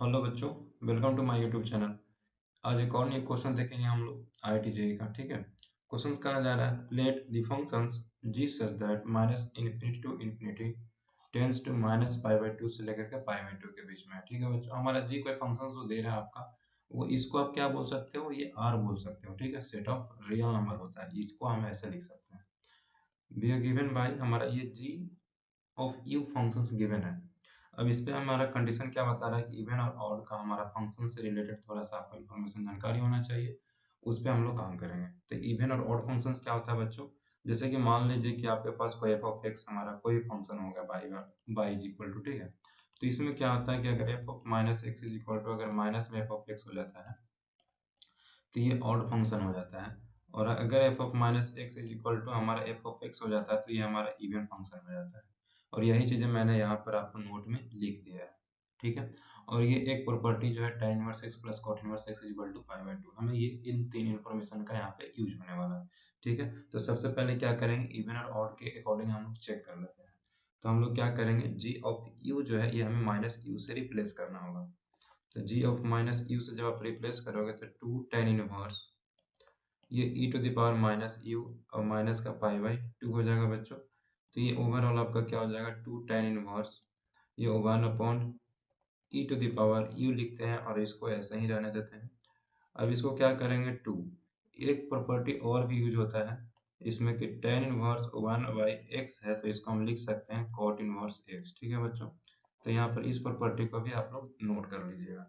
Hello बच्चों, welcome to my YouTube channel. आज एक और न्यू क्वेश्चन देखेंगे हम लोग आईआईटी जेईई का। ठीक है, क्वेश्चन कहा जा रहा है let the functions G such that minus infinity to infinity tends to minus pi by two से लेकर के पाई बाई टू के बीच में है। ठीक है बच्चों, हमारा जी कोई फंक्शन जो दे रहा है आपका, वो इसको आप क्या बोल सकते हो, ये आर बोल सकते हो। ठीक है, सेट ऑफ रियल नंबर होता है, इसको हम ऐसे लिख सकते हैं। वी आर गिवन बाई हमारा ये जी ऑफ यू फंक्शंस गिवन है। अब इस पे हमारा कंडीशन क्या बता रहा है कि इवन और ऑड का हमारा फंक्शन से रिलेटेड थोड़ा सा आपको इन्फॉर्मेशन जानकारी होना चाहिए, उस पे हम लोग काम करेंगे। तो इवन और ऑड फंक्शंस क्या होता है बच्चों, जैसे कि मान लीजिए कि आपके पास कोई एफ ऑफ एक्स हमारा कोई फंक्शन होगा बाई इज इक्वल टू। ठीक है, तो इसमें क्या होता है कि अगर F of minus X is equal to अगर माइनस में एफ ऑफ एक्स हो जाता है तो ये ऑड फंक्शन हो जाता है। और अगर F of minus X is equal to हमारा एफ ऑफ एक्स हो जाता है तो ये हमारा इवन फंक्शन हो जाता है। और यही चीजें मैंने यहाँ पर आपको नोट में लिख दिया है। ठीक है, और ये एक प्रॉपर्टी जो है tan inverse X plus cot inverse X is equal to pi by two, हमें ये इन तीन इन्फॉर्मेशन का यहाँ पे यूज होने वाला है। ठीक है, तो सबसे पहले क्या करेंगे, इवन और ऑड के अकॉर्डिंग हम लोग चेक कर लेते हैं। तो हम लोग क्या करेंगे, जी ऑफ यू जो है ये हमें माइनस यू से रिप्लेस करना होगा। तो जी ऑफ माइनस यू से जब आप रिप्लेस करोगे तो टू tan इनवर्स ये e to the power minus U और माइनस का पाई बाई टू हो जाएगा बच्चों। तो ये ओवरऑल आपका क्या हो जाएगा, टू tan इनवर्स ये one upon e to the power u लिखते हैं और इसको ऐसे ही रहने देते हैं। अब इसको क्या करेंगे, टू एक प्रॉपर्टी और भी यूज होता है इसमें कि tan inverse one by x है, तो इसको हम लिख सकते हैं cot इनवर्स एक्स। ठीक है बच्चों, तो यहाँ पर इस प्रॉपर्टी को भी आप लोग नोट कर लीजिएगा।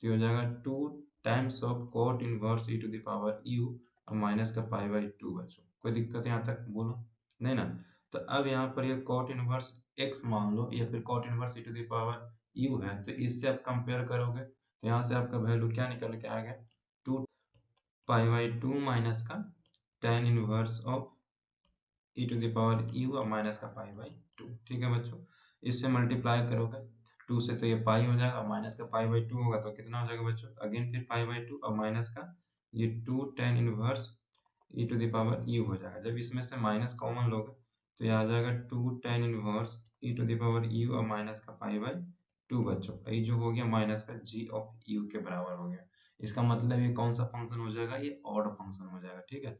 तो ये हो जाएगा two times of cot inverse e to the power u और माइनस का पाई बाई टू। बच्चों कोई दिक्कत यहाँ तक बोलो, नहीं ना? तो अब यहाँ पर ये cot इनवर्स x मान लो या फिर cot inverse e to the power u है, तो इससे आप कंपेयर करोगे तो यहाँ से आपका वैल्यू क्या निकल के आएगा, two pi by two minus का tan inverse of e to the power u और माइनस का पाई बाई टू। ठीक है बच्चों, इससे मल्टीप्लाई करोगे टू से तो ये पाई हो जाएगा, माइनस का पाई बाई टू होगा तो कितना हो जाएगा बच्चों, अगेन फिर पाई बाई टू और माइनस का ये two tan inverse e to the power u हो जाएगा। जब इसमें से माइनस कॉमन लोगे तो ये आ जाएगा two tan inverse e to the power u और माइनस का पाई बाई टू। बच्चों ये जो हो गया माइनस का g ऑफ u के बराबर हो गया। इसका मतलब ये कौन सा फंक्शन हो जाएगा, ये ऑड फंक्शन हो जाएगा। ठीक है,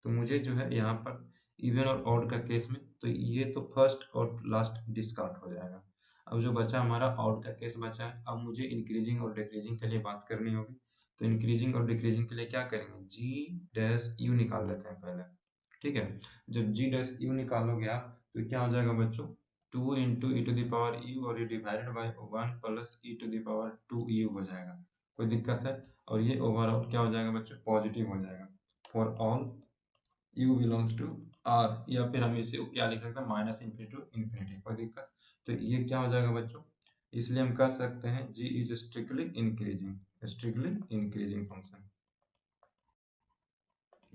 तो मुझे जो है यहाँ पर इवन और ऑड का केस में तो ये तो फर्स्ट और लास्ट डिस्कार्ड हो जाएगा। अब जो बचा हमारा ऑड का केस बचा है, अब मुझे इंक्रीजिंग और डिक्रीजिंग के लिए बात करनी होगी। तो इंक्रीजिंग और डिक्रीजिंग के लिए क्या करेंगे, जी डैश यू निकाल लेते हैं पहले। ठीक है, जब जी डैश यू निकालोगे आप तो क्या हो जाएगा बच्चों, two into E to the power U और ये divided by one plus E to the power two U हो जाएगा। कोई दिक्कत है? और ये ओवरऑल क्या हो जाएगा बच्चों, पॉजिटिव हो जाएगा for all u belongs to r, या फिर हम इसे क्या लिख सकते हैं, माइनस इन्फिनिटी टू इन्फिनिटी। कोई दिक्कत? तो ये क्या हो जाएगा बच्चों, इसलिए हम कह सकते हैं g is strictly increasing function,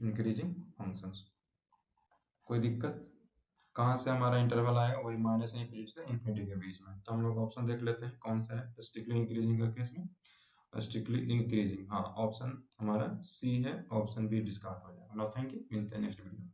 increasing functions. कोई दिक्कत? कहाँ से हमारा इंटरवल आएगा, वही माइनस इन्फिनिटी से इन्फिनिटी के बीच में। तो हम लोग ऑप्शन देख लेते हैं कौन सा है स्ट्रिक्टली इंक्रीजिंग का केस में। स्ट्रिक्टली इंक्रीजिंग, हाँ ऑप्शन हमारा सी है, ऑप्शन बी डिस्कार्ड हो जाएगा। नो थैंक यू, मिलते हैं नेक्स्ट वीडियो में।